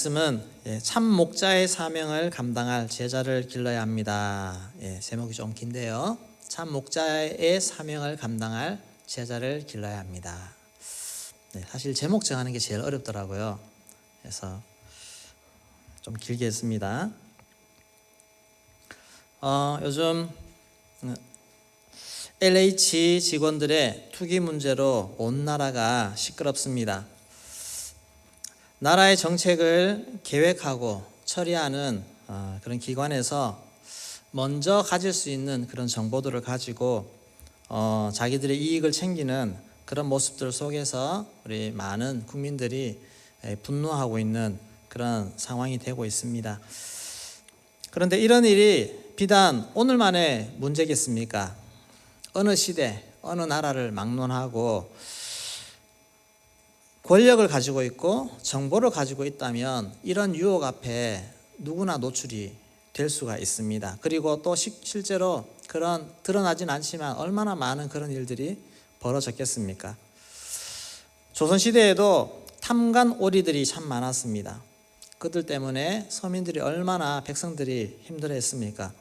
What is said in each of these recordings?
말씀은 참 목자의 사명을 감당할 제자를 길러야 합니다. 제목이 좀 긴데요. 참 목자의 사명을 감당할 제자를 길러야 합니다. 사실 제목 정하는 게 제일 어렵더라고요. 그래서 좀 길게 했습니다. 요즘 LH 직원들의 투기 문제로 온 나라가 시끄럽습니다. 나라의 정책을 계획하고 처리하는 그런 기관에서 먼저 가질 수 있는 그런 정보들을 가지고 자기들의 이익을 챙기는 그런 모습들 속에서 우리 많은 국민들이 분노하고 있는 그런 상황이 되고 있습니다. 그런데 이런 일이 비단 오늘만의 문제겠습니까? 어느 시대, 어느 나라를 막론하고 권력을 가지고 있고 정보를 가지고 있다면 이런 유혹 앞에 누구나 노출이 될 수가 있습니다. 그리고 또 실제로 그런 드러나진 않지만 얼마나 많은 그런 일들이 벌어졌겠습니까? 조선시대에도 탐관 오리들이 참 많았습니다. 그들 때문에 서민들이 얼마나 백성들이 힘들어했습니까?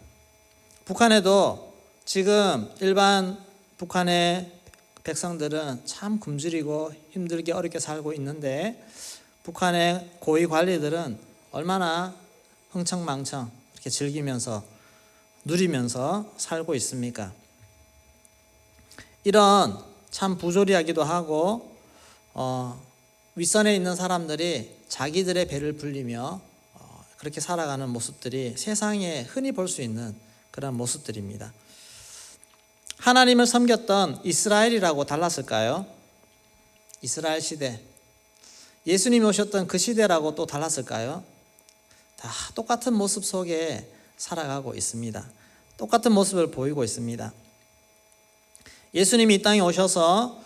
북한에도 지금 일반 북한의 백성들은 참 굶주리고 힘들게 어렵게 살고 있는데 북한의 고위 관리들은 얼마나 흥청망청 이렇게 즐기면서 누리면서 살고 있습니까? 이런 참 부조리하기도 하고 윗선에 있는 사람들이 자기들의 배를 불리며 그렇게 살아가는 모습들이 세상에 흔히 볼 수 있는 그런 모습들입니다. 하나님을 섬겼던 이스라엘이라고 달랐을까요? 이스라엘 시대, 예수님이 오셨던 그 시대라고 또 달랐을까요? 다 똑같은 모습 속에 살아가고 있습니다. 똑같은 모습을 보이고 있습니다. 예수님이 이 땅에 오셔서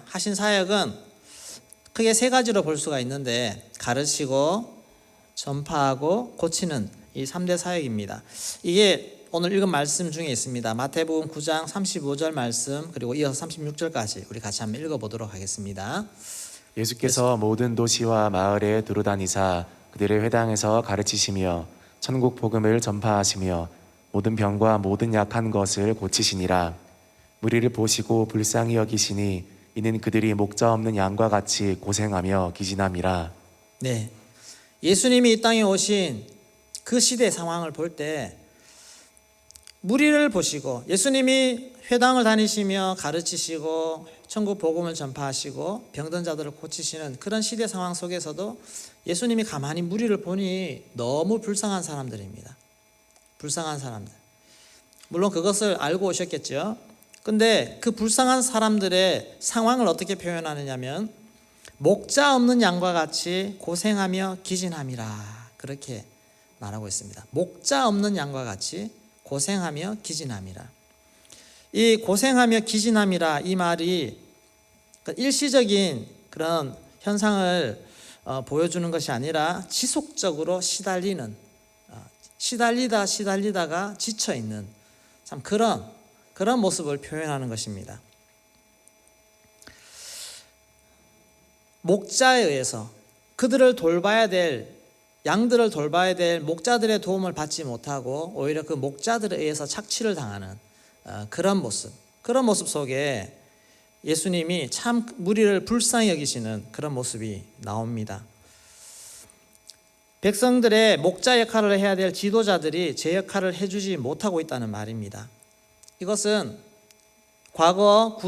하신 사역은 크게 세 가지로 볼 수가 있는데 가르치고 전파하고 고치는 이 3대 사역입니다. 이게 오늘 읽은 말씀 중에 있습니다. 마태복음 9장 35절 말씀 그리고 이어서 36절까지 우리 같이 한번 읽어보도록 하겠습니다. 예수께서 모든 도시와 마을에 두루다니사 그들의 회당에서 가르치시며 천국 복음을 전파하시며 모든 병과 모든 약한 것을 고치시니라. 무리를 보시고 불쌍히 여기시니 이는 그들이 목자 없는 양과 같이 고생하며 기진함이라. 네, 예수님이 이 땅에 오신 그 시대 상황을 볼 때 무리를 보시고 예수님이 회당을 다니시며 가르치시고 천국 복음을 전파하시고 병든 자들을 고치시는 그런 시대 상황 속에서도 예수님이 가만히 무리를 보니 너무 불쌍한 사람들입니다. 불쌍한 사람들. 물론 그것을 알고 오셨겠죠. 근데 그 불쌍한 사람들의 상황을 어떻게 표현하느냐면 목자 없는 양과 같이 고생하며 기진함이라 그렇게 말하고 있습니다. 목자 없는 양과 같이 고생하며 기진함이라. 이 고생하며 기진함이라 이 말이 일시적인 그런 현상을 보여주는 것이 아니라 지속적으로 시달리다가 지쳐있는 참 그런 모습을 표현하는 것입니다. 목자에 의해서 그들을 돌봐야 될 양들을 돌봐야 될 목자들의 도움을 받지 못하고 오히려 그 목자들에 의해서 착취를 당하는 그런 모습 속에 예수님이 참 무리를 불쌍히 여기시는 그런 모습이 나옵니다. 백성들의 목자 역할을 해야 될 지도자들이 제 역할을 해주지 못하고 있다는 말입니다. 이것은 과거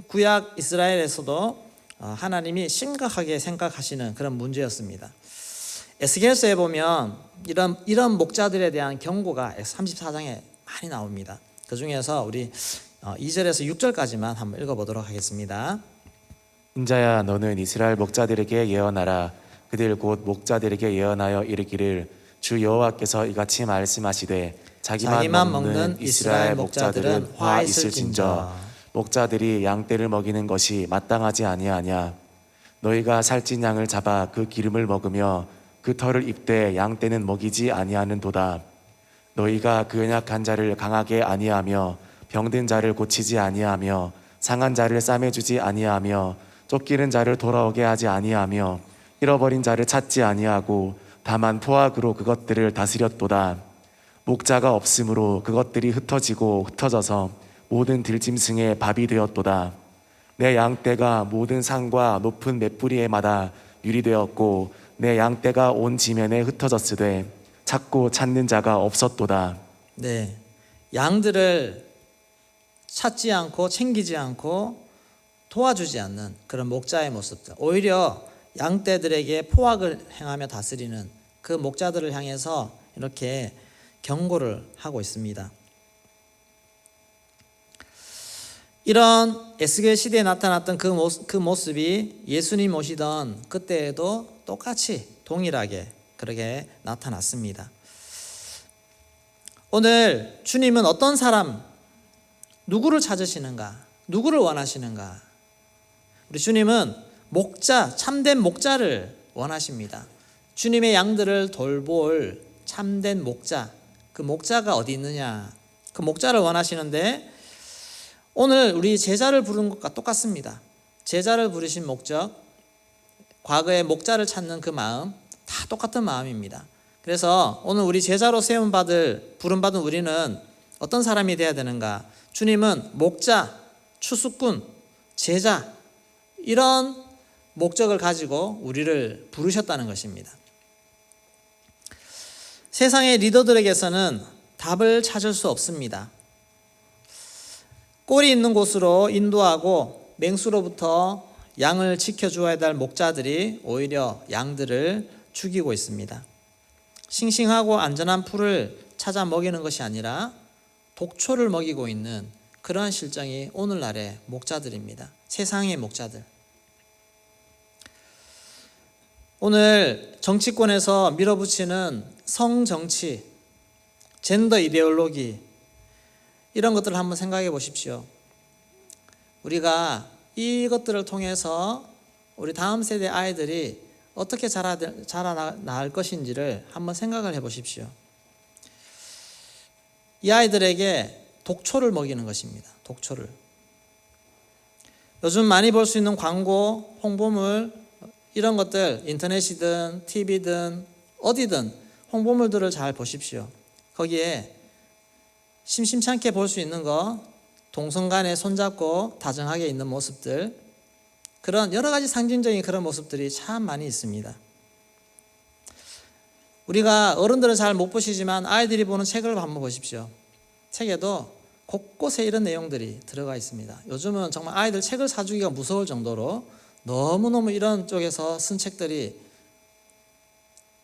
구약 이스라엘에서도 하나님이 심각하게 생각하시는 그런 문제였습니다. 에스겔서에 보면 이런 목자들에 대한 경고가 34장에 많이 나옵니다. 그 중에서 우리 2절에서 6절까지만 한번 읽어보도록 하겠습니다. 인자야 너는 이스라엘 목자들에게 예언하라. 그들 곧 목자들에게 예언하여 이르기를 주 여호와께서 이같이 말씀하시되 자기만 먹는 이스라엘 목자들은 화 있을진저 목자들이 양떼를 먹이는 것이 마땅하지 아니하냐. 너희가 살찐 양을 잡아 그 기름을 먹으며 그 털을 입되 양떼는 먹이지 아니하는도다. 너희가 그 연약한 자를 강하게 아니하며 병든 자를 고치지 아니하며 상한 자를 싸매주지 아니하며 쫓기는 자를 돌아오게 하지 아니하며 잃어버린 자를 찾지 아니하고 다만 포악으로 그것들을 다스렸도다. 목자가 없으므로 그것들이 흩어지고 흩어져서 모든 들짐승의 밥이 되었도다. 내 양떼가 모든 산과 높은 맷뿌리에마다 유리되었고 내 양떼가 온 지면에 흩어졌으되 찾고 찾는 자가 없었도다. 네, 양들을 찾지 않고 챙기지 않고 도와주지 않는 그런 목자의 모습들, 오히려 양떼들에게 포악을 행하며 다스리는 그 목자들을 향해서 이렇게 경고를 하고 있습니다. 이런 에스겔 시대에 나타났던 그 모습이 예수님 오시던 그때에도 똑같이 동일하게 그렇게 나타났습니다. 오늘 주님은 어떤 사람, 누구를 찾으시는가? 누구를 원하시는가? 우리 주님은 목자, 참된 목자를 원하십니다. 주님의 양들을 돌볼 참된 목자, 그 목자가 어디 있느냐? 그 목자를 원하시는데 오늘 우리 제자를 부른 것과 똑같습니다. 제자를 부르신 목적, 과거의 목자를 찾는 그 마음, 다 똑같은 마음입니다. 그래서 오늘 우리 제자로 부름받은 우리는 어떤 사람이 되어야 되는가? 주님은 목자, 추수꾼, 제자, 이런 목적을 가지고 우리를 부르셨다는 것입니다. 세상의 리더들에게서는 답을 찾을 수 없습니다. 꼴이 있는 곳으로 인도하고 맹수로부터 양을 지켜주어야 될 목자들이 오히려 양들을 죽이고 있습니다. 싱싱하고 안전한 풀을 찾아 먹이는 것이 아니라 독초를 먹이고 있는 그러한 실정이 오늘날의 목자들입니다. 세상의 목자들. 오늘 정치권에서 밀어붙이는 성정치, 젠더 이데올로기, 이런 것들을 한번 생각해 보십시오. 우리가 이것들을 통해서 우리 다음 세대 아이들이 어떻게 자라나갈 것인지를 한번 생각을 해 보십시오. 이 아이들에게 독초를 먹이는 것입니다. 독초를. 요즘 많이 볼 수 있는 광고, 홍보물, 이런 것들, 인터넷이든 TV든 어디든 홍보물들을 잘 보십시오. 거기에 심심찮게 볼 수 있는 거, 동성 간에 손잡고 다정하게 있는 모습들, 그런 여러 가지 상징적인 그런 모습들이 참 많이 있습니다. 우리가 어른들은 잘 못 보시지만 아이들이 보는 책을 한번 보십시오. 책에도 곳곳에 이런 내용들이 들어가 있습니다. 요즘은 정말 아이들 책을 사주기가 무서울 정도로 너무너무 이런 쪽에서 쓴 책들이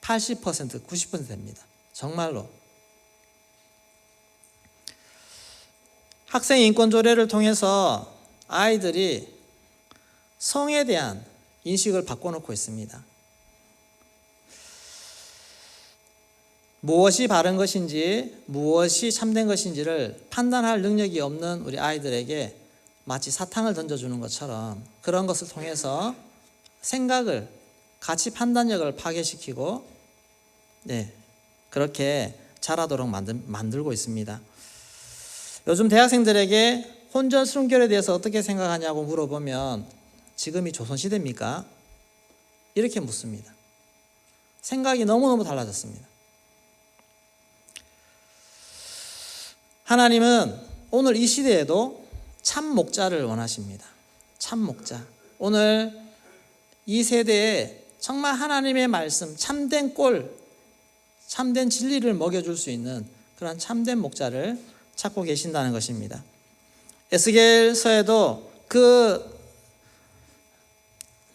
80%, 90% 됩니다. 정말로. 학생 인권 조례를 통해서 아이들이 성에 대한 인식을 바꿔놓고 있습니다. 무엇이 바른 것인지, 무엇이 참된 것인지를 판단할 능력이 없는 우리 아이들에게 마치 사탕을 던져주는 것처럼 그런 것을 통해서 생각을, 가치 판단력을 파괴시키고, 그렇게 자라도록 만들고 있습니다. 요즘 대학생들에게 혼전 순결에 대해서 어떻게 생각하냐고 물어보면 지금이 조선시대입니까? 이렇게 묻습니다. 생각이 너무너무 달라졌습니다. 하나님은 오늘 이 시대에도 참 목자를 원하십니다. 참 목자. 오늘 이 세대에 정말 하나님의 말씀, 참된 꼴, 참된 진리를 먹여줄 수 있는 그런 참된 목자를 찾고 계신다는 것입니다. 에스겔서에도 그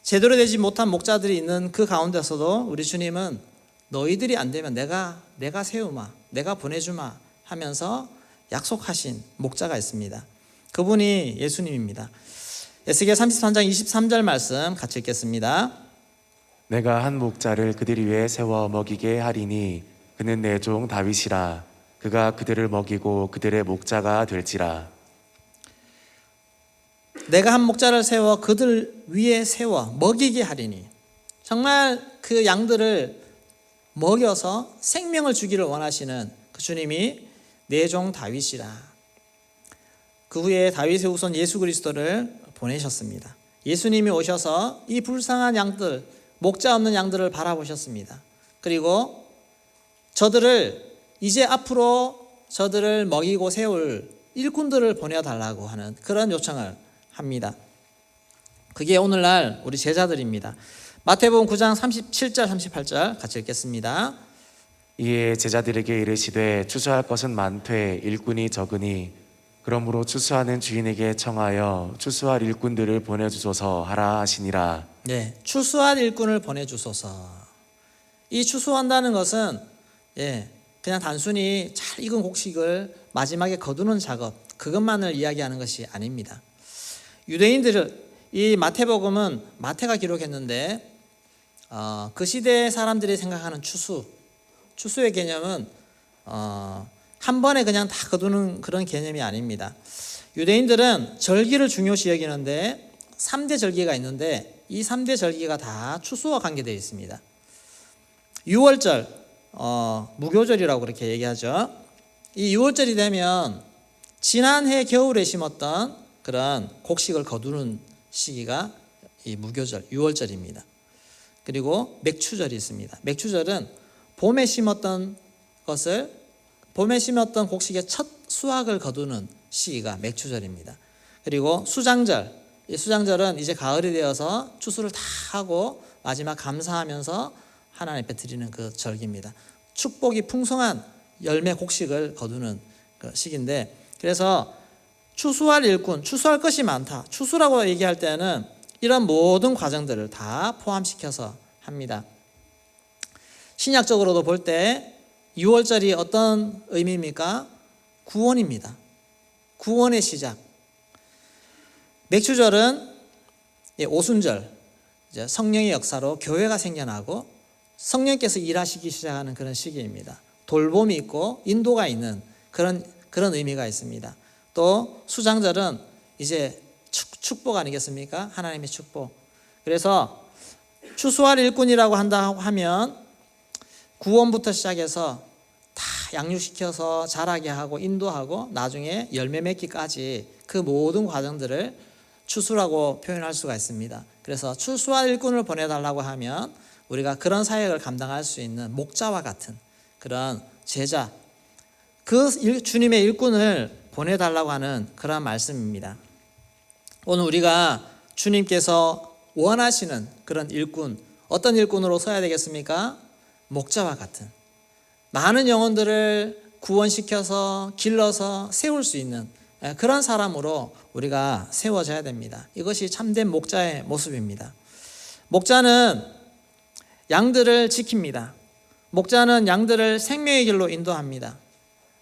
제대로 되지 못한 목자들이 있는 그 가운데서도 우리 주님은 너희들이 안 되면 내가 세우마, 내가 보내주마 하면서 약속하신 목자가 있습니다. 그분이 예수님입니다. 에스겔 33장 23절 말씀 같이 읽겠습니다. 내가 한 목자를 그들 위에 세워 먹이게 하리니 그는 내 종 다윗이라. 그가 그들을 먹이고 그들의 목자가 될지라. 내가 한 목자를 세워 그들 위에 세워 먹이게 하리니, 정말 그 양들을 먹여서 생명을 주기를 원하시는 그 주님이 내 종 다윗이라. 그 후에 다윗의 후손 예수 그리스도를 보내셨습니다. 예수님이 오셔서 이 불쌍한 양들, 목자 없는 양들을 바라보셨습니다. 그리고 저들을 이제 앞으로 저들을 먹이고 세울 일꾼들을 보내달라고 하는 그런 요청을 합니다. 그게 오늘날 우리 제자들입니다. 마태복음 9장 37절 38절 같이 읽겠습니다. 이에 제자들에게 이르시되 추수할 것은 많되 일꾼이 적으니 그러므로 추수하는 주인에게 청하여 추수할 일꾼들을 보내주소서 하라 하시니라. 네, 추수할 일꾼을 보내주소서. 이 추수한다는 것은 그냥 단순히 잘 익은 곡식을 마지막에 거두는 작업, 그것만을 이야기하는 것이 아닙니다. 유대인들을 이 마태복음은 마태가 기록했는데 그 시대 사람들이 생각하는 추수의 개념은 한 번에 그냥 다 거두는 그런 개념이 아닙니다. 유대인들은 절기를 중요시 여기는데 3대 절기가 있는데 이 3대 절기가 다 추수와 관계되어 있습니다. 6월절, 무교절이라고 그렇게 얘기하죠. 이 6월절이 되면 지난해 겨울에 심었던 그런 곡식을 거두는 시기가 이 무교절, 6월절입니다. 그리고 맥추절이 있습니다. 맥추절은 봄에 심었던 곡식의 첫 수확을 거두는 시기가 맥추절입니다. 그리고 수장절, 이 수장절은 이제 가을이 되어서 추수를 다 하고 마지막 감사하면서 하나님 앞에 드리는 그 절기입니다. 축복이 풍성한 열매 곡식을 거두는 그 시기인데, 그래서 추수할 일꾼, 추수할 것이 많다. 추수라고 얘기할 때는 이런 모든 과정들을 다 포함시켜서 합니다. 신약적으로도 볼 때 6월절이 어떤 의미입니까? 구원입니다. 구원의 시작. 맥추절은 오순절, 이제 성령의 역사로 교회가 생겨나고 성령께서 일하시기 시작하는 그런 시기입니다. 돌봄이 있고 인도가 있는 그런 의미가 있습니다. 또 수장절은 이제 축복 아니겠습니까? 하나님의 축복. 그래서 추수할 일꾼이라고 한다고 하면 구원부터 시작해서 다 양육시켜서 자라게 하고 인도하고 나중에 열매 맺기까지 그 모든 과정들을 추수라고 표현할 수가 있습니다. 그래서 추수할 일꾼을 보내달라고 하면 우리가 그런 사역을 감당할 수 있는 목자와 같은 그런 제자, 그 주님의 일꾼을 보내달라고 하는 그런 말씀입니다. 오늘 우리가 주님께서 원하시는 그런 일꾼, 어떤 일꾼으로 서야 되겠습니까? 목자와 같은 많은 영혼들을 구원시켜서 길러서 세울 수 있는 그런 사람으로 우리가 세워져야 됩니다. 이것이 참된 목자의 모습입니다. 목자는 양들을 지킵니다. 목자는 양들을 생명의 길로 인도합니다.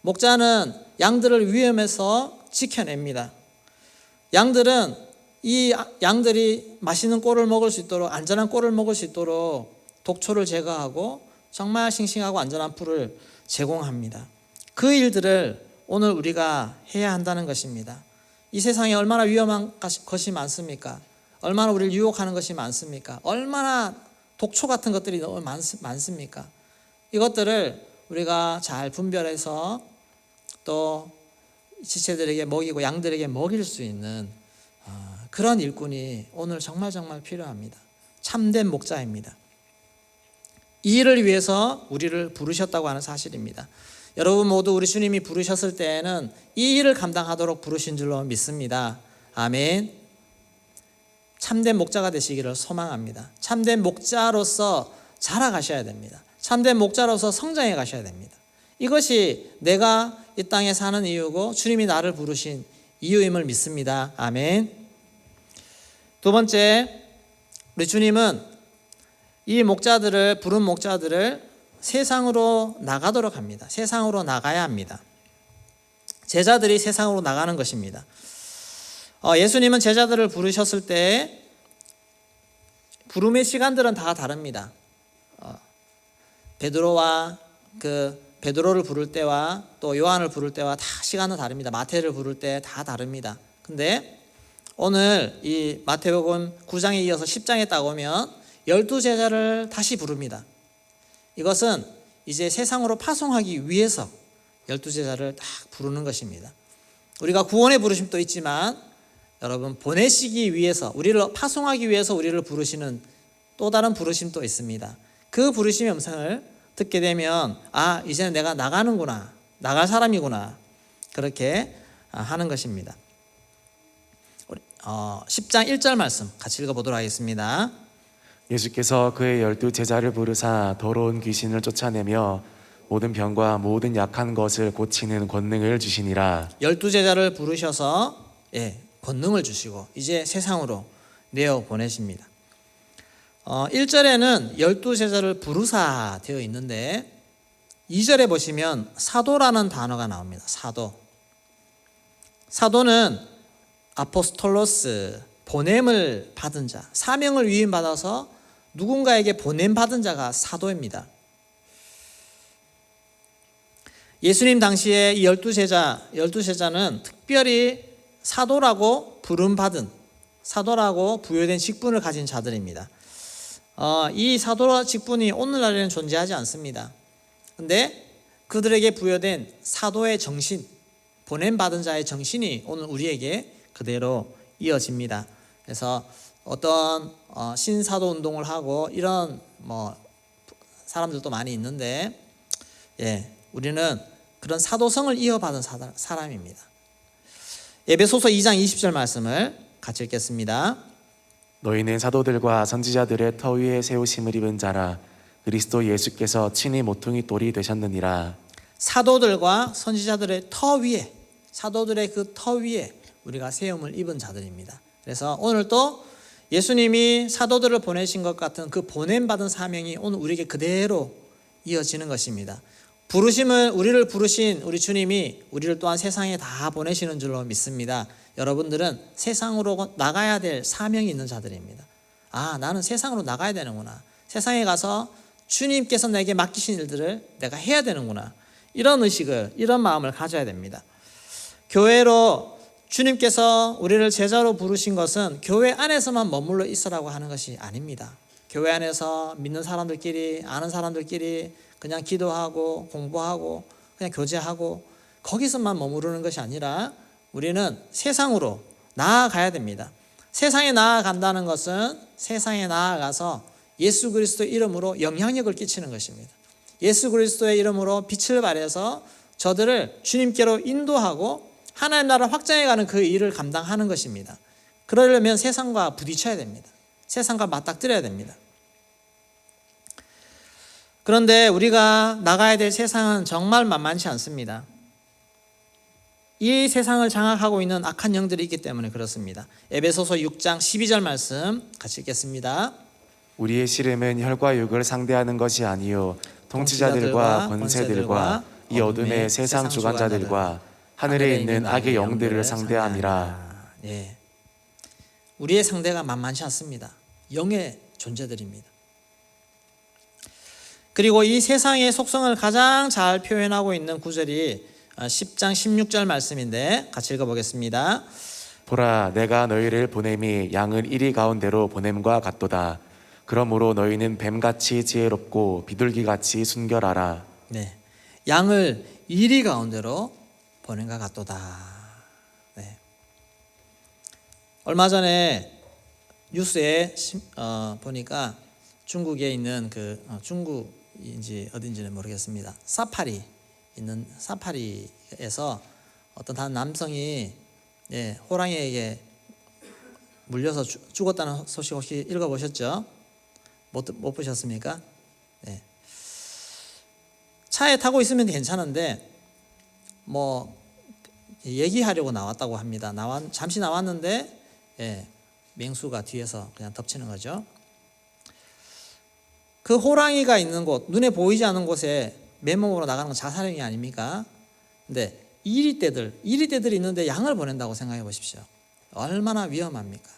목자는 양들을 위험에서 지켜냅니다. 양들은 이 양들이 맛있는 꼴을 먹을 수 있도록, 안전한 꼴을 먹을 수 있도록 독초를 제거하고 정말 싱싱하고 안전한 풀을 제공합니다. 그 일들을 오늘 우리가 해야 한다는 것입니다. 이 세상에 얼마나 위험한 것이 많습니까? 얼마나 우리를 유혹하는 것이 많습니까? 얼마나 독초 같은 것들이 너무 많습니까? 이것들을 우리가 잘 분별해서 또 지체들에게 먹이고 양들에게 먹일 수 있는 그런 일꾼이 오늘 정말 필요합니다. 참된 목자입니다. 이 일을 위해서 우리를 부르셨다고 하는 사실입니다. 여러분 모두 우리 주님이 부르셨을 때에는 이 일을 감당하도록 부르신 줄로 믿습니다. 아멘. 참된 목자가 되시기를 소망합니다. 참된 목자로서 자라가셔야 됩니다. 참된 목자로서 성장해 가셔야 됩니다. 이것이 내가 이 땅에 사는 이유고 주님이 나를 부르신 이유임을 믿습니다. 아멘. 두 번째, 우리 주님은 이 부른 목자들을 세상으로 나가도록 합니다. 세상으로 나가야 합니다. 제자들이 세상으로 나가는 것입니다. 예수님은 제자들을 부르셨을 때 부름의 시간들은 다 다릅니다. 베드로를 부를 때와 또 요한을 부를 때와 다 시간은 다릅니다. 마태를 부를 때 다 다릅니다. 근데 오늘 이 마태복음 9장에 이어서 10장에 딱 오면 12제자를 다시 부릅니다. 이것은 이제 세상으로 파송하기 위해서 12제자를 딱 부르는 것입니다. 우리가 구원의 부르심도 있지만 여러분 보내시기 위해서, 우리를 파송하기 위해서 우리를 부르시는 또 다른 부르심도 있습니다. 그 부르심의 음성을 듣게 되면 이제는 내가 나가는구나, 나갈 사람이구나, 그렇게 하는 것입니다. 10장 1절 말씀 같이 읽어보도록 하겠습니다. 예수께서 그의 12제자를 부르사 더러운 귀신을 쫓아내며 모든 병과 모든 약한 것을 고치는 권능을 주시니라. 12제자를 부르셔서 권능을 주시고 이제 세상으로 내어 보내십니다. 1절에는 12제자를 부르사 되어 있는데 2절에 보시면 사도라는 단어가 나옵니다. 사도는 아포스톨로스, 보냄을 받은 자, 사명을 위임받아서 누군가에게 보냄받은 자가 예수님 당시에 이 12제자는 특별히 사도라고 부여된 직분을 가진 자들입니다. 이 사도 직분이 오늘날에는 존재하지 않습니다. 근데 그들에게 부여된 사도의 정신, 보냄받은 자의 정신이 오늘 우리에게 그대로 이어집니다. 그래서 어떤 신사도 운동을 하고 이런 사람들도 많이 있는데 우리는 그런 사도성을 이어받은 사람입니다. 에베소서 2장 20절 말씀을 같이 읽겠습니다. 너희는 사도들과 선지자들의 터 위에 세우심을 입은 자라. 그리스도 예수께서 친히 모퉁이 돌이 되셨느니라. 사도들과 선지자들의 터 위에, 사도들의 그 터 위에 우리가 세움을 입은 자들입니다. 그래서 오늘 또 예수님이 사도들을 보내신 것 같은 그 보냄받은 사명이 오늘 우리에게 그대로 이어지는 것입니다. 우리를 부르신 우리 주님이 우리를 또한 세상에 다 보내시는 줄로 믿습니다. 여러분들은 세상으로 나가야 될 사명이 있는 자들입니다. 나는 세상으로 나가야 되는구나. 세상에 가서 주님께서 내게 맡기신 일들을 내가 해야 되는구나. 이런 의식을, 이런 마음을 가져야 됩니다. 교회로 주님께서 우리를 제자로 부르신 것은 교회 안에서만 머물러 있으라고 하는 것이 아닙니다. 교회 안에서 믿는 사람들끼리, 아는 사람들끼리 그냥 기도하고 공부하고 그냥 교제하고 거기서만 머무르는 것이 아니라 우리는 세상으로 나아가야 됩니다. 세상에 나아간다는 것은 세상에 나아가서 예수 그리스도의 이름으로 영향력을 끼치는 것입니다. 예수 그리스도의 이름으로 빛을 발해서 저들을 주님께로 인도하고 하나님 나라 확장해가는 그 일을 감당하는 것입니다. 그러려면 세상과 부딪혀야 됩니다. 세상과 맞닥뜨려야 됩니다. 그런데 우리가 나가야 될 세상은 정말 만만치 않습니다. 이 세상을 장악하고 있는 악한 영들이 있기 때문에 그렇습니다. 에베소서 6장 12절 말씀 같이 읽겠습니다. 우리의 씨름은 혈과 육을 상대하는 것이 아니요 통치자들과 권세들과 이 어둠의 세상 주관자들과 하늘에 있는 악의 영들을 상대함이라. 우리의 상대가 만만치 않습니다. 영의 존재들입니다. 그리고 이 세상의 속성을 가장 잘 표현하고 있는 구절이 10장 16절 말씀인데 같이 읽어보겠습니다. 보라, 내가 너희를 보냄이 양을 이리 가운데로 보냄과 같도다. 그러므로 너희는 뱀같이 지혜롭고 비둘기같이 순결하라. 양을 이리 가운데로 보냄과 같도다. 얼마 전에 뉴스에 보니까 중국에 있는 중국인지 어딘지는 모르겠습니다. 사파리에서 어떤 한 남성이 호랑이에게 물려서 죽었다는 소식 혹시 읽어보셨죠? 못 보셨습니까? 차에 타고 있으면 괜찮은데 얘기하려고 나왔다고 합니다. 잠시 나왔는데 맹수가 뒤에서 그냥 덮치는 거죠. 그 호랑이가 있는 곳, 눈에 보이지 않는 곳에 맨몸으로 나가는 건 자살행위 아닙니까? 근데 이리떼들이 있는데 양을 보낸다고 생각해 보십시오. 얼마나 위험합니까?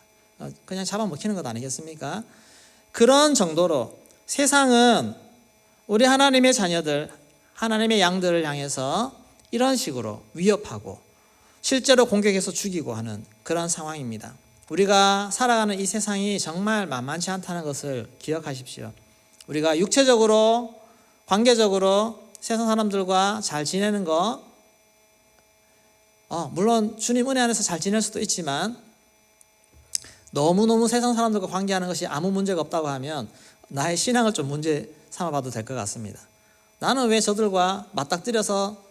그냥 잡아먹히는 것 아니겠습니까? 그런 정도로 세상은 우리 하나님의 자녀들, 하나님의 양들을 향해서 이런 식으로 위협하고 실제로 공격해서 죽이고 하는 그런 상황입니다. 우리가 살아가는 이 세상이 정말 만만치 않다는 것을 기억하십시오. 우리가 육체적으로, 관계적으로 세상 사람들과 잘 지내는 거 물론 주님 은혜 안에서 잘 지낼 수도 있지만 너무너무 세상 사람들과 관계하는 것이 아무 문제가 없다고 하면 나의 신앙을 좀 문제 삼아봐도 될 것 같습니다. 나는 왜 저들과 맞닥뜨려서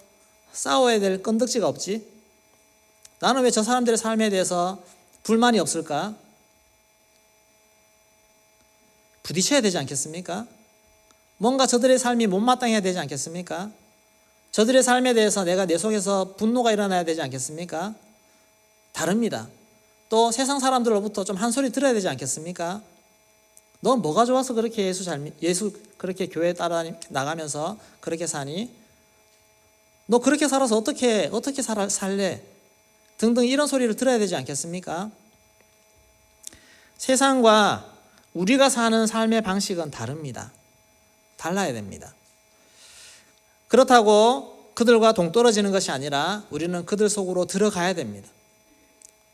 싸워야 될 건덕지가 없지? 나는 왜 저 사람들의 삶에 대해서 불만이 없을까? 부딪혀야 되지 않겠습니까? 뭔가 저들의 삶이 못마땅해야 되지 않겠습니까? 저들의 삶에 대해서 내가 내 속에서 분노가 일어나야 되지 않겠습니까? 다릅니다. 또 세상 사람들로부터 좀 한 소리 들어야 되지 않겠습니까? 넌 뭐가 좋아서 그렇게 예수 그렇게 교회 따라 나가면서 그렇게 사니? 너 그렇게 살아서 어떻게 살래? 등등 이런 소리를 들어야 되지 않겠습니까? 세상과 우리가 사는 삶의 방식은 다릅니다. 달라야 됩니다. 그렇다고 그들과 동떨어지는 것이 아니라 우리는 그들 속으로 들어가야 됩니다.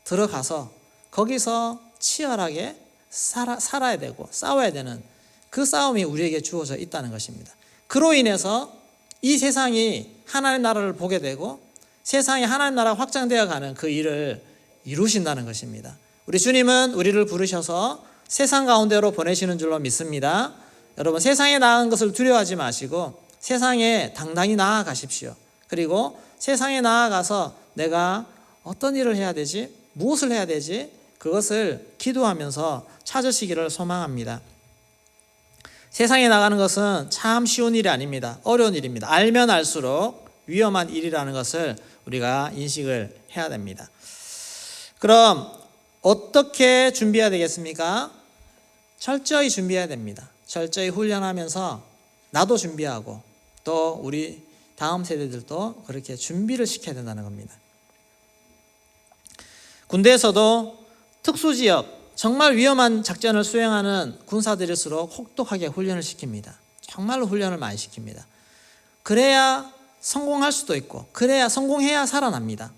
들어가서 거기서 치열하게 살아야 되고 싸워야 되는 그 싸움이 우리에게 주어져 있다는 것입니다. 그로 인해서 이 세상이 하나님 나라를 보게 되고 세상이 하나님 나라가 확장되어 가는 그 일을 이루신다는 것입니다. 우리 주님은 우리를 부르셔서 세상 가운데로 보내시는 줄로 믿습니다. 여러분, 세상에 나은 것을 두려워하지 마시고 세상에 당당히 나아가십시오. 그리고 세상에 나아가서 내가 어떤 일을 해야 되지? 무엇을 해야 되지? 그것을 기도하면서 찾으시기를 소망합니다. 세상에 나가는 것은 참 쉬운 일이 아닙니다. 어려운 일입니다. 알면 알수록 위험한 일이라는 것을 우리가 인식을 해야 됩니다. 그럼 어떻게 준비해야 되겠습니까? 철저히 준비해야 됩니다. 철저히 훈련하면서 나도 준비하고 또 우리 다음 세대들도 그렇게 준비를 시켜야 된다는 겁니다. 군대에서도 특수지역, 정말 위험한 작전을 수행하는 군사들일수록 혹독하게 훈련을 시킵니다. 정말로 훈련을 많이 시킵니다. 그래야 성공할 수도 있고 그래야 성공해야 살아납니다.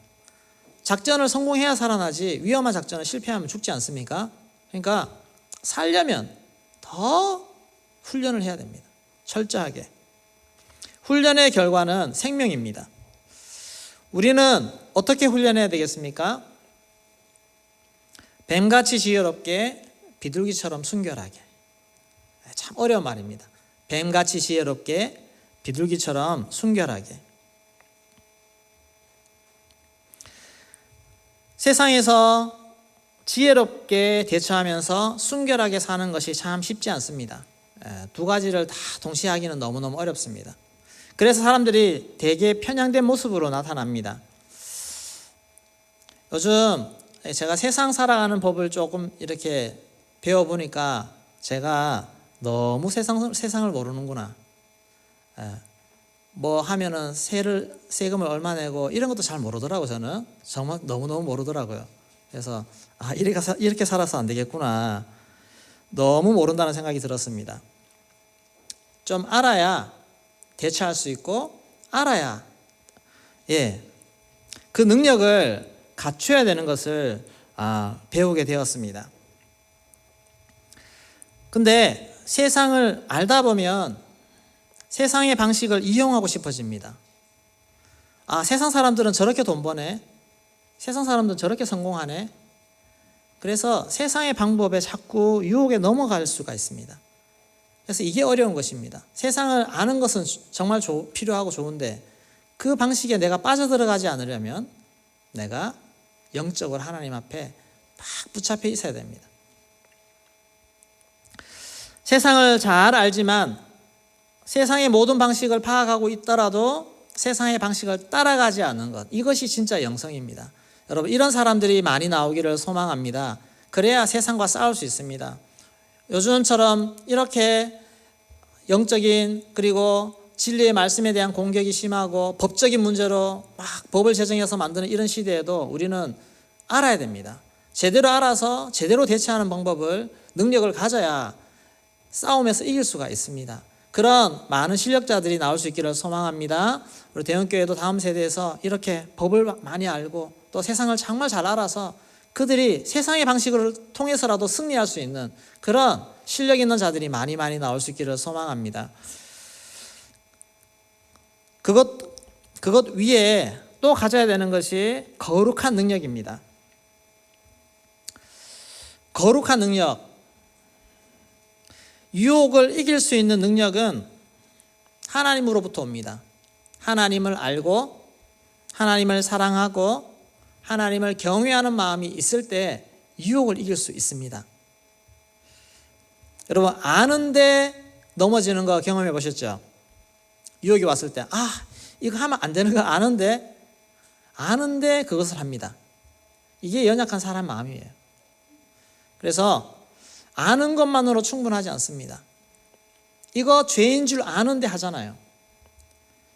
작전을 성공해야 살아나지 위험한 작전을 실패하면 죽지 않습니까? 그러니까 살려면 더 훈련을 해야 됩니다. 철저하게. 훈련의 결과는 생명입니다. 우리는 어떻게 훈련해야 되겠습니까? 뱀같이 지혜롭게 비둘기처럼 순결하게. 참 어려운 말입니다. 뱀같이 지혜롭게 비둘기처럼 순결하게. 세상에서 지혜롭게 대처하면서 순결하게 사는 것이 참 쉽지 않습니다. 두 가지를 다 동시에 하기는 너무너무 어렵습니다. 그래서 사람들이 되게 편향된 모습으로 나타납니다. 요즘 제가 세상 살아가는 법을 조금 이렇게 배워보니까 제가 너무 세상을 모르는구나. 뭐 하면은 세금을 얼마 내고 이런 것도 잘 모르더라고요. 저는 정말 너무너무 모르더라고요. 그래서 이렇게 살아서 안 되겠구나. 너무 모른다는 생각이 들었습니다. 좀 알아야 대처할 수 있고 알아야 그 능력을 갖춰야 되는 것을 배우게 되었습니다. 근데 세상을 알다 보면 세상의 방식을 이용하고 싶어집니다. 세상 사람들은 저렇게 돈 버네. 세상 사람들은 저렇게 성공하네. 그래서 세상의 방법에 자꾸 유혹에 넘어갈 수가 있습니다. 그래서 이게 어려운 것입니다. 세상을 아는 것은 정말 필요하고 좋은데 그 방식에 내가 빠져들어가지 않으려면 내가 영적으로 하나님 앞에 막 붙잡혀 있어야 됩니다. 세상을 잘 알지만 세상의 모든 방식을 파악하고 있더라도 세상의 방식을 따라가지 않는 것, 이것이 진짜 영성입니다. 여러분, 이런 사람들이 많이 나오기를 소망합니다. 그래야 세상과 싸울 수 있습니다. 요즘처럼 이렇게 영적인 그리고 진리의 말씀에 대한 공격이 심하고 법적인 문제로 막 법을 제정해서 만드는 이런 시대에도 우리는 알아야 됩니다. 제대로 알아서 제대로 대처하는 방법을, 능력을 가져야 싸움에서 이길 수가 있습니다. 그런 많은 실력자들이 나올 수 있기를 소망합니다. 우리 대형교회도 다음 세대에서 이렇게 법을 많이 알고 또 세상을 정말 잘 알아서 그들이 세상의 방식을 통해서라도 승리할 수 있는 그런 실력 있는 자들이 많이 나올 수 있기를 소망합니다. 그것 위에 또 가져야 되는 것이 거룩한 능력입니다. 거룩한 능력, 유혹을 이길 수 있는 능력은 하나님으로부터 옵니다. 하나님을 알고 하나님을 사랑하고 하나님을 경외하는 마음이 있을 때 유혹을 이길 수 있습니다. 여러분, 아는데 넘어지는 거 경험해 보셨죠? 유혹이 왔을 때 이거 하면 안 되는 거 아는데 그것을 합니다. 이게 연약한 사람 마음이에요. 그래서 아는 것만으로 충분하지 않습니다. 이거 죄인 줄 아는데 하잖아요.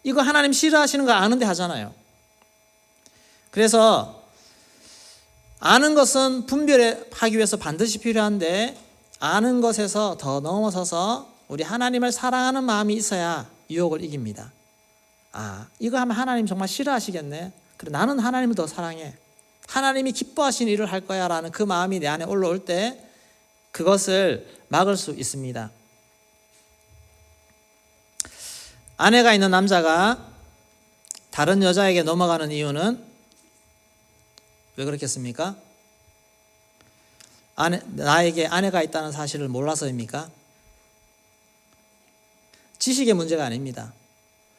이거 하나님 싫어하시는 거 아는데 하잖아요. 그래서 아는 것은 분별하기 위해서 반드시 필요한데, 아는 것에서 더 넘어서서 우리 하나님을 사랑하는 마음이 있어야 유혹을 이깁니다. 이거 하면 하나님 정말 싫어하시겠네. 그래, 나는 하나님을 더 사랑해. 하나님이 기뻐하시는 일을 할 거야 라는 그 마음이 내 안에 올라올 때 그것을 막을 수 있습니다. 아내가 있는 남자가 다른 여자에게 넘어가는 이유는 왜 그렇겠습니까? 나에게 아내가 있다는 사실을 몰라서입니까? 지식의 문제가 아닙니다.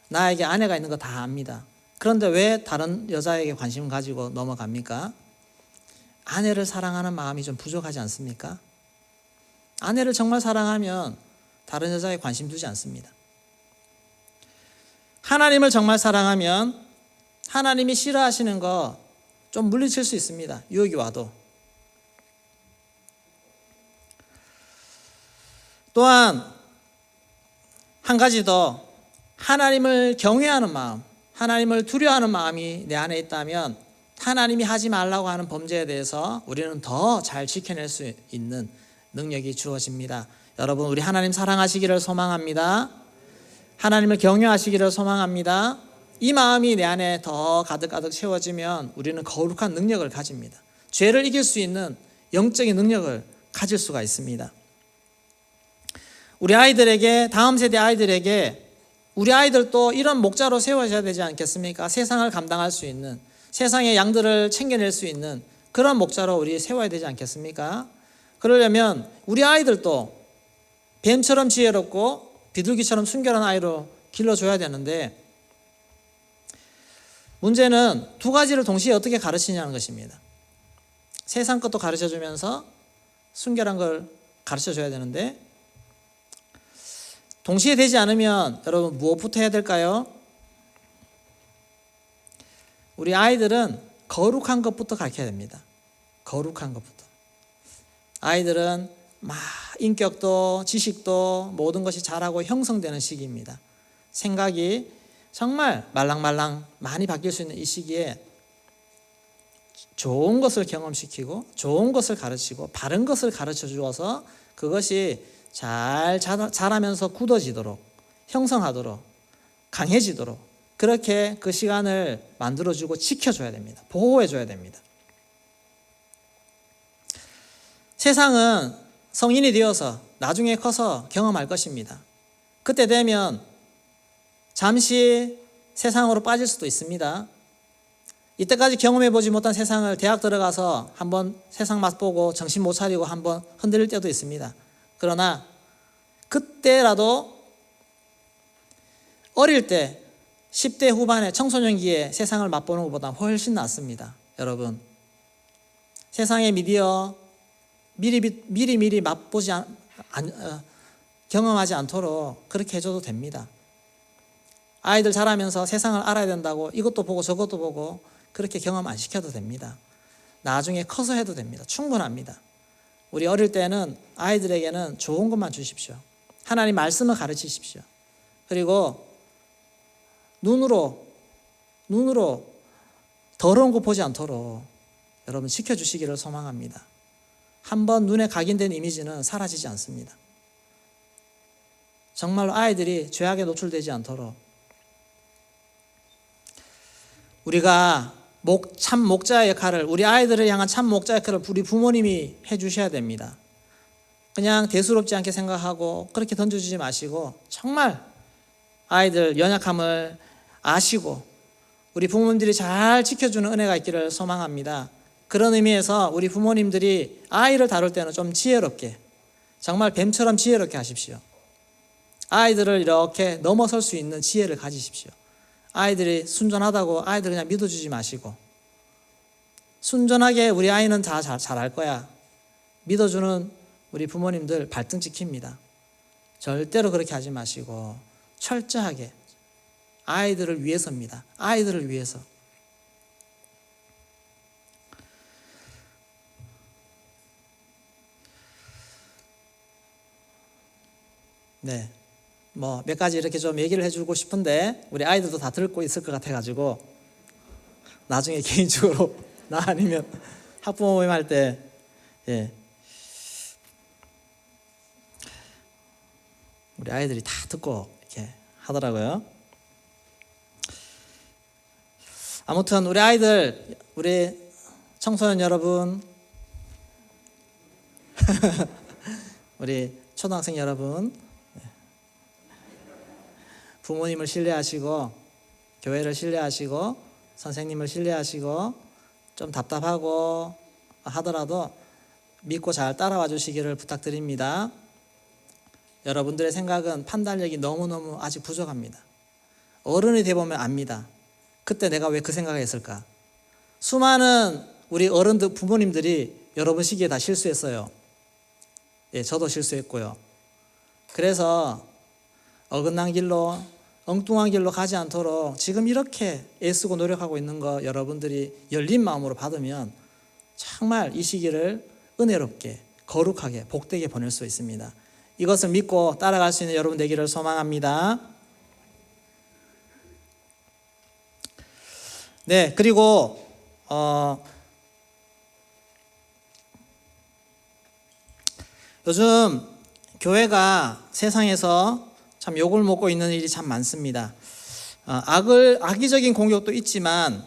나에게 아내가 있는 거 다 압니다. 그런데 왜 다른 여자에게 관심을 가지고 넘어갑니까? 아내를 사랑하는 마음이 좀 부족하지 않습니까? 아내를 정말 사랑하면 다른 여자에 관심 두지 않습니다. 하나님을 정말 사랑하면 하나님이 싫어하시는 거 좀 물리칠 수 있습니다. 유혹이 와도. 또한 한 가지 더, 하나님을 경외하는 마음, 하나님을 두려워하는 마음이 내 안에 있다면 하나님이 하지 말라고 하는 범죄에 대해서 우리는 더 잘 지켜낼 수 있는 능력이 주어집니다. 여러분, 우리 하나님 사랑하시기를 소망합니다. 하나님을 경외하시기를 소망합니다. 이 마음이 내 안에 더 가득가득 채워지면 우리는 거룩한 능력을 가집니다. 죄를 이길 수 있는 영적인 능력을 가질 수가 있습니다. 우리 아이들에게, 다음 세대 아이들에게, 우리 아이들도 이런 목자로 세워져야 되지 않겠습니까? 세상을 감당할 수 있는, 세상의 양들을 챙겨낼 수 있는 그런 목자로 우리 세워야 되지 않겠습니까? 그러려면 우리 아이들도 뱀처럼 지혜롭고 비둘기처럼 순결한 아이로 길러줘야 되는데, 문제는 두 가지를 동시에 어떻게 가르치냐는 것입니다. 세상 것도 가르쳐주면서 순결한 걸 가르쳐줘야 되는데, 동시에 되지 않으면 여러분 무엇부터 해야 될까요? 우리 아이들은 거룩한 것부터 가르쳐야 됩니다. 거룩한 것부터. 아이들은 막 인격도 지식도 모든 것이 자라고 형성되는 시기입니다. 생각이 정말 말랑말랑 많이 바뀔 수 있는 이 시기에 좋은 것을 경험시키고 좋은 것을 가르치고 바른 것을 가르쳐 주어서 그것이 잘 자라면서 굳어지도록, 형성하도록, 강해지도록 그렇게 그 시간을 만들어주고 지켜줘야 됩니다. 보호해줘야 됩니다. 세상은 성인이 되어서 나중에 커서 경험할 것입니다. 그때 되면 잠시 세상으로 빠질 수도 있습니다. 이때까지 경험해보지 못한 세상을 대학 들어가서 한번 세상 맛보고 정신 못 차리고 한번 흔들릴 때도 있습니다. 그러나 그때라도 어릴 때 10대 후반에 청소년기에 세상을 맛보는 것보다 훨씬 낫습니다. 여러분, 세상의 미디어 미리 맛보지 경험하지 않도록 그렇게 해줘도 됩니다. 아이들 자라면서 세상을 알아야 된다고 이것도 보고 저것도 보고 그렇게 경험 안 시켜도 됩니다. 나중에 커서 해도 됩니다. 충분합니다. 우리 어릴 때는 아이들에게는 좋은 것만 주십시오. 하나님 말씀을 가르치십시오. 그리고 눈으로 더러운 거 보지 않도록 여러분 지켜주시기를 소망합니다. 한번 눈에 각인된 이미지는 사라지지 않습니다. 정말로 아이들이 죄악에 노출되지 않도록 우리가 참 목자의 역할을, 우리 아이들을 향한 참 목자 역할을 우리 부모님이 해주셔야 됩니다. 그냥 대수롭지 않게 생각하고 그렇게 던져주지 마시고 정말 아이들 연약함을 아시고 우리 부모님들이 잘 지켜주는 은혜가 있기를 소망합니다. 그런 의미에서 우리 부모님들이 아이를 다룰 때는 좀 지혜롭게, 정말 뱀처럼 지혜롭게 하십시오. 아이들을 이렇게 넘어설 수 있는 지혜를 가지십시오. 아이들이 순전하다고 아이들 그냥 믿어주지 마시고, 순전하게 우리 아이는 다 잘할 거야, 믿어주는 우리 부모님들 발등 찍힙니다. 절대로 그렇게 하지 마시고 철저하게 아이들을 위해서입니다. 아이들을 위해서. 네, 뭐 몇 가지 이렇게 좀 얘기를 해주고 싶은데 우리 아이들도 다 듣고 있을 것 같아가지고 나중에 개인적으로 나 아니면 학부모 모임 할 때 우리 아이들이 다 듣고 이렇게 하더라고요. 아무튼 우리 아이들, 우리 청소년 여러분, 우리 초등학생 여러분, 부모님을 신뢰하시고 교회를 신뢰하시고 선생님을 신뢰하시고 좀 답답하고 하더라도 믿고 잘 따라와 주시기를 부탁드립니다. 여러분들의 생각은 판단력이 너무너무 아직 부족합니다. 어른이 되어보면 압니다. 그때 내가 왜 그 생각을 했을까? 수많은 우리 어른들, 부모님들이 여러분 시기에 다 실수했어요. 예, 저도 실수했고요. 그래서 어긋난 길로, 엉뚱한 길로 가지 않도록 지금 이렇게 애쓰고 노력하고 있는 거 여러분들이 열린 마음으로 받으면 정말 이 시기를 은혜롭게, 거룩하게, 복되게 보낼 수 있습니다. 이것을 믿고 따라갈 수 있는 여러분 되기를 소망합니다. 네, 그리고 요즘 교회가 세상에서 참 욕을 먹고 있는 일이 참 많습니다. 악의적인 공격도 있지만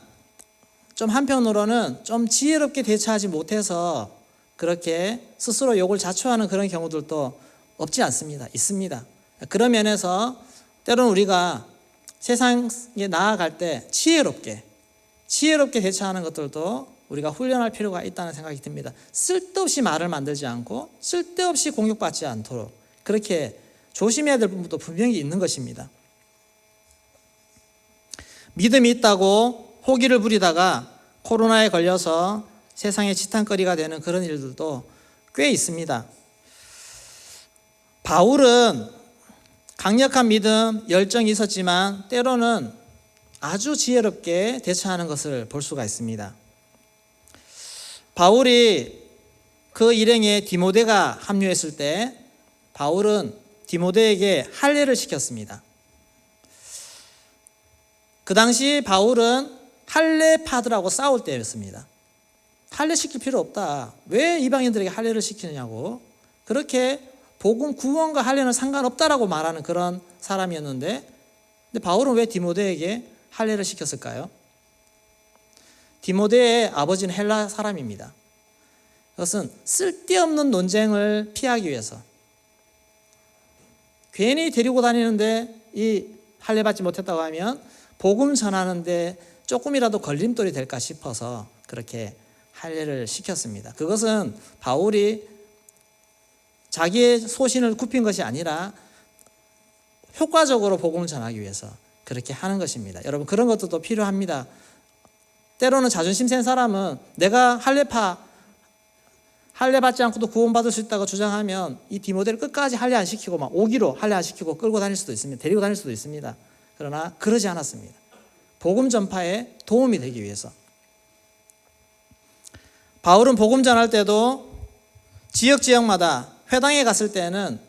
좀 한편으로는 좀 지혜롭게 대처하지 못해서 그렇게 스스로 욕을 자초하는 그런 경우들도 없지 않습니다. 있습니다. 그런 면에서 때로는 우리가 세상에 나아갈 때 지혜롭게 대처하는 것들도 우리가 훈련할 필요가 있다는 생각이 듭니다. 쓸데없이 말을 만들지 않고 쓸데없이 공격받지 않도록 그렇게 조심해야 될 부분도 분명히 있는 것입니다. 믿음이 있다고 호기를 부리다가 코로나에 걸려서 세상의 지탄거리가 되는 그런 일들도 꽤 있습니다. 바울은 강력한 믿음, 열정이 있었지만 때로는 아주 지혜롭게 대처하는 것을 볼 수가 있습니다. 바울이 그 일행에 디모데가 합류했을 때 바울은 디모데에게 할례를 시켰습니다. 그 당시 바울은 할례파들하고 싸울 때였습니다. 할례 시킬 필요 없다. 왜 이방인들에게 할례를 시키느냐고. 그렇게 복음 구원과 할례는 상관없다라고 말하는 그런 사람이었는데, 근데 바울은 왜 디모데에게 할례를 시켰을까요? 디모데의 아버지는 헬라 사람입니다. 그것은 쓸데없는 논쟁을 피하기 위해서 괜히 데리고 다니는데 이 할례 받지 못했다고 하면 복음 전하는데 조금이라도 걸림돌이 될까 싶어서 그렇게 할례를 시켰습니다. 그것은 바울이 자기의 소신을 굽힌 것이 아니라 효과적으로 복음을 전하기 위해서 그렇게 하는 것입니다. 여러분, 그런 것도 필요합니다. 때로는 자존심 센 사람은 내가 할례 받지 않고도 구원받을 수 있다고 주장하면 이 디모데를 끝까지 할례 안 시키고 막 오기로 할례 안 시키고 끌고 다닐 수도 있습니다. 데리고 다닐 수도 있습니다. 그러나 그러지 않았습니다. 복음 전파에 도움이 되기 위해서. 바울은 복음 전할 때도 지역마다 회당에 갔을 때는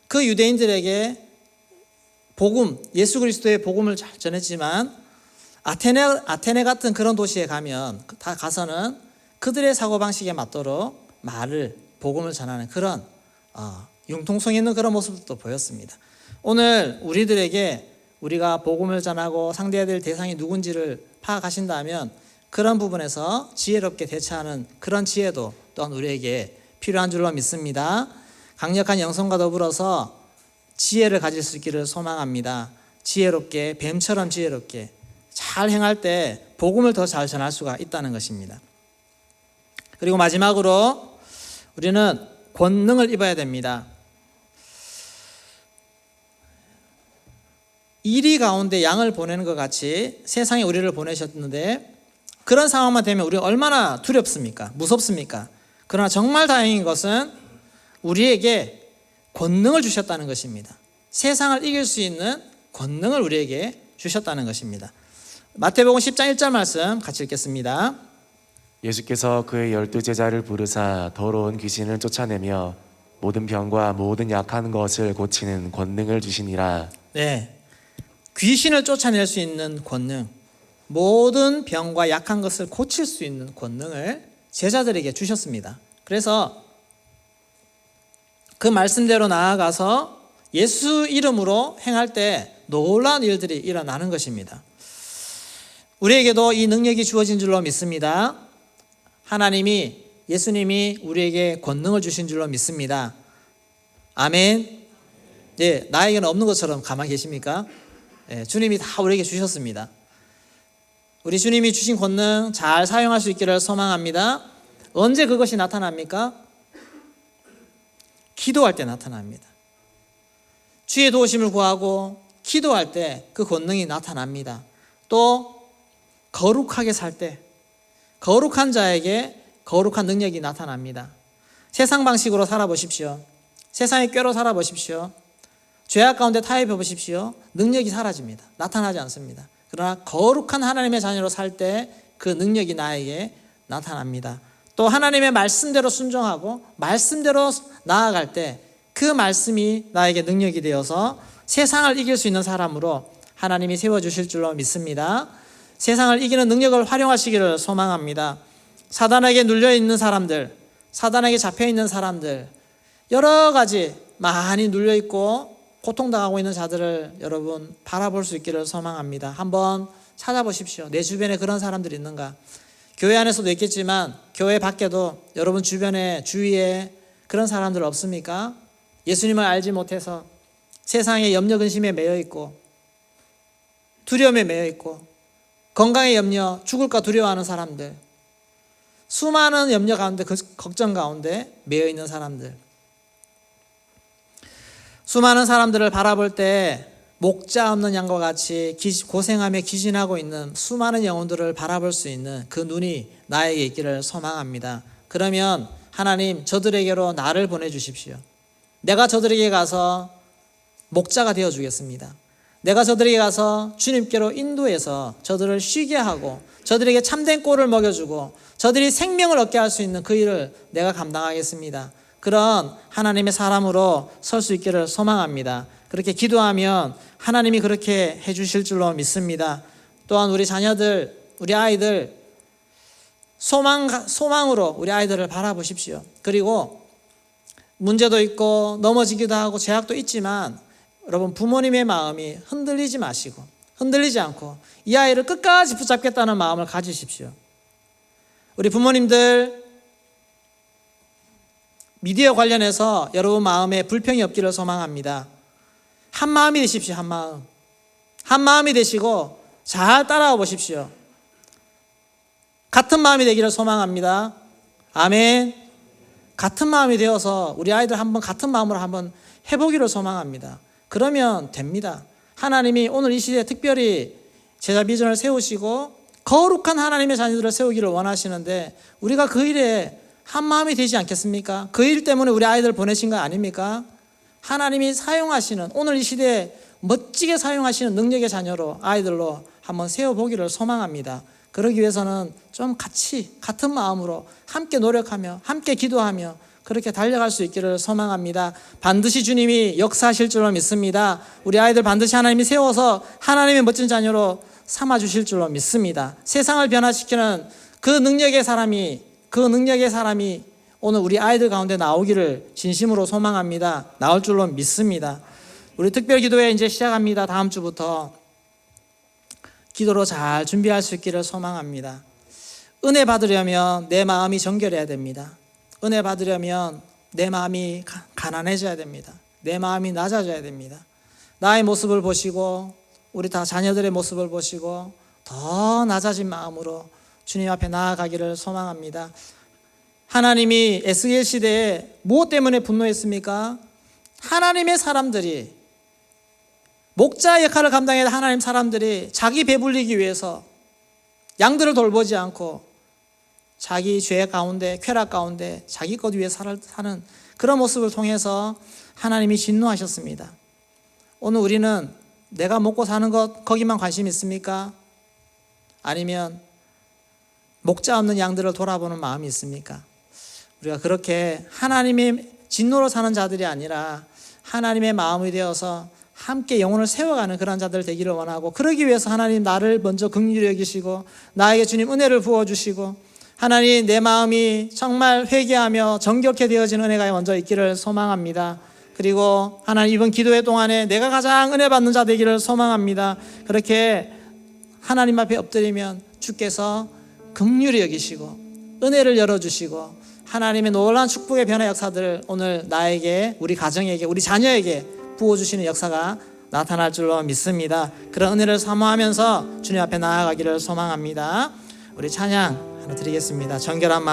그 유대인들에게 복음, 예수 그리스도의 복음을 잘 전했지만 아테네 같은 그런 도시에 가면 다 가서는 그들의 사고방식에 맞도록 복음을 전하는 그런 융통성 있는 그런 모습도 보였습니다. 오늘 우리들에게 우리가 복음을 전하고 상대해야 될 대상이 누군지를 파악하신다면 그런 부분에서 지혜롭게 대처하는 그런 지혜도 또한 우리에게 필요한 줄로 믿습니다. 강력한 영성과 더불어서 지혜를 가질 수 있기를 소망합니다. 지혜롭게, 뱀처럼 지혜롭게 잘 행할 때 복음을 더 잘 전할 수가 있다는 것입니다. 그리고 마지막으로 우리는 권능을 입어야 됩니다. 이리 가운데 양을 보내는 것 같이 세상에 우리를 보내셨는데, 그런 상황만 되면 우리가 얼마나 두렵습니까? 무섭습니까? 그러나 정말 다행인 것은 우리에게 권능을 주셨다는 것입니다. 세상을 이길 수 있는 권능을 우리에게 주셨다는 것입니다. 마태복음 10장 1절 말씀 같이 읽겠습니다. 예수께서 그의 12제자를 부르사 더러운 귀신을 쫓아내며 모든 병과 모든 약한 것을 고치는 권능을 주시니라. 네, 귀신을 쫓아낼 수 있는 권능, 모든 병과 약한 것을 고칠 수 있는 권능을 제자들에게 주셨습니다. 그래서 그 말씀대로 나아가서 예수 이름으로 행할 때 놀라운 일들이 일어나는 것입니다. 우리에게도 이 능력이 주어진 줄로 믿습니다. 하나님이, 예수님이 우리에게 권능을 주신 줄로 믿습니다. 아멘. 예, 나에게는 없는 것처럼 가만히 계십니까? 예, 주님이 다 우리에게 주셨습니다. 우리 주님이 주신 권능 잘 사용할 수 있기를 소망합니다. 언제 그것이 나타납니까? 기도할 때 나타납니다. 주의 도우심을 구하고 기도할 때 그 권능이 나타납니다. 또 거룩하게 살 때, 거룩한 자에게 거룩한 능력이 나타납니다. 세상 방식으로 살아보십시오. 세상의 꾀로 살아보십시오. 죄악 가운데 타협해 보십시오. 능력이 사라집니다. 나타나지 않습니다. 그러나 거룩한 하나님의 자녀로 살 때 그 능력이 나에게 나타납니다. 또 하나님의 말씀대로 순종하고 말씀대로 나아갈 때 그 말씀이 나에게 능력이 되어서 세상을 이길 수 있는 사람으로 하나님이 세워주실 줄로 믿습니다. 세상을 이기는 능력을 활용하시기를 소망합니다. 사단에게 눌려있는 사람들, 사단에게 잡혀있는 사람들, 여러 가지 많이 눌려있고 고통당하고 있는 자들을 여러분 바라볼 수 있기를 소망합니다. 한번 찾아보십시오. 내 주변에 그런 사람들이 있는가? 교회 안에서도 있겠지만 교회 밖에도 여러분 주변에, 주위에 그런 사람들 없습니까? 예수님을 알지 못해서 세상의 염려 근심에 매여 있고 두려움에 매여 있고 건강의 염려, 죽을까 두려워하는 사람들, 수많은 염려 가운데, 걱정 가운데 매여 있는 사람들, 수많은 사람들을 바라볼 때 목자 없는 양과 같이 고생하며 기진하고 있는 수많은 영혼들을 바라볼 수 있는 그 눈이 나에게 있기를 소망합니다. 그러면 하나님, 저들에게로 나를 보내주십시오. 내가 저들에게 가서 목자가 되어주겠습니다. 내가 저들에게 가서 주님께로 인도해서 저들을 쉬게 하고 저들에게 참된 꼴을 먹여주고 저들이 생명을 얻게 할 수 있는 그 일을 내가 감당하겠습니다. 그런 하나님의 사람으로 설 수 있기를 소망합니다. 그렇게 기도하면 하나님이 그렇게 해주실 줄로 믿습니다. 또한 우리 자녀들, 우리 아이들 소망으로 우리 아이들을 바라보십시오. 그리고 문제도 있고 넘어지기도 하고 제약도 있지만 여러분, 부모님의 마음이 흔들리지 마시고, 흔들리지 않고 이 아이를 끝까지 붙잡겠다는 마음을 가지십시오. 우리 부모님들, 미디어 관련해서 여러분 마음에 불평이 없기를 소망합니다. 한 마음이 되십시오. 한 마음. 한 마음이 되시고 잘 따라와 보십시오. 같은 마음이 되기를 소망합니다. 아멘. 같은 마음이 되어서 우리 아이들 한번 같은 마음으로 한번 해보기를 소망합니다. 그러면 됩니다. 하나님이 오늘 이 시대에 특별히 제자 비전을 세우시고 거룩한 하나님의 자녀들을 세우기를 원하시는데 우리가 그 일에 한 마음이 되지 않겠습니까? 그 일 때문에 우리 아이들 보내신 거 아닙니까? 하나님이 사용하시는, 오늘 이 시대에 멋지게 사용하시는 능력의 자녀로, 아이들로 한번 세워보기를 소망합니다. 그러기 위해서는 좀 같은 마음으로 함께 노력하며 함께 기도하며 그렇게 달려갈 수 있기를 소망합니다. 반드시 주님이 역사하실 줄로 믿습니다. 우리 아이들 반드시 하나님이 세워서 하나님의 멋진 자녀로 삼아주실 줄로 믿습니다. 세상을 변화시키는 그 능력의 사람이 오늘 우리 아이들 가운데 나오기를 진심으로 소망합니다. 나올 줄로 믿습니다. 우리 특별기도회 이제 시작합니다. 다음 주부터 기도로 잘 준비할 수 있기를 소망합니다. 은혜 받으려면 내 마음이 정결해야 됩니다. 은혜 받으려면 내 마음이 가난해져야 됩니다. 내 마음이 낮아져야 됩니다. 나의 모습을 보시고 우리 다 자녀들의 모습을 보시고 더 낮아진 마음으로 주님 앞에 나아가기를 소망합니다. 하나님이 에스겔 시대에 무엇 때문에 분노했습니까? 하나님의 사람들이, 목자 역할을 감당해야 하나님 사람들이 자기 배불리기 위해서 양들을 돌보지 않고 자기 죄 가운데, 쾌락 가운데 자기 것 위해 사는 그런 모습을 통해서 하나님이 진노하셨습니다. 오늘 우리는 내가 먹고 사는 것 거기만 관심 있습니까? 아니면 목자 없는 양들을 돌아보는 마음이 있습니까? 우리가 그렇게 하나님의 진노로 사는 자들이 아니라 하나님의 마음이 되어서 함께 영혼을 세워가는 그런 자들 되기를 원하고, 그러기 위해서 하나님 나를 먼저 긍휼히 여기시고 나에게 주님 은혜를 부어주시고, 하나님 내 마음이 정말 회개하며 정결케 되어지는 은혜가 먼저 있기를 소망합니다. 그리고 하나님 이번 기도회 동안에 내가 가장 은혜 받는 자 되기를 소망합니다. 그렇게 하나님 앞에 엎드리면 주께서 긍휼히 여기시고 은혜를 열어주시고 하나님의 놀라운 축복의 변화 역사들을 오늘 나에게, 우리 가정에게, 우리 자녀에게 부어주시는 역사가 나타날 줄로 믿습니다. 그런 은혜를 사모하면서 주님 앞에 나아가기를 소망합니다. 우리 찬양 하나 드리겠습니다. 정결한 마음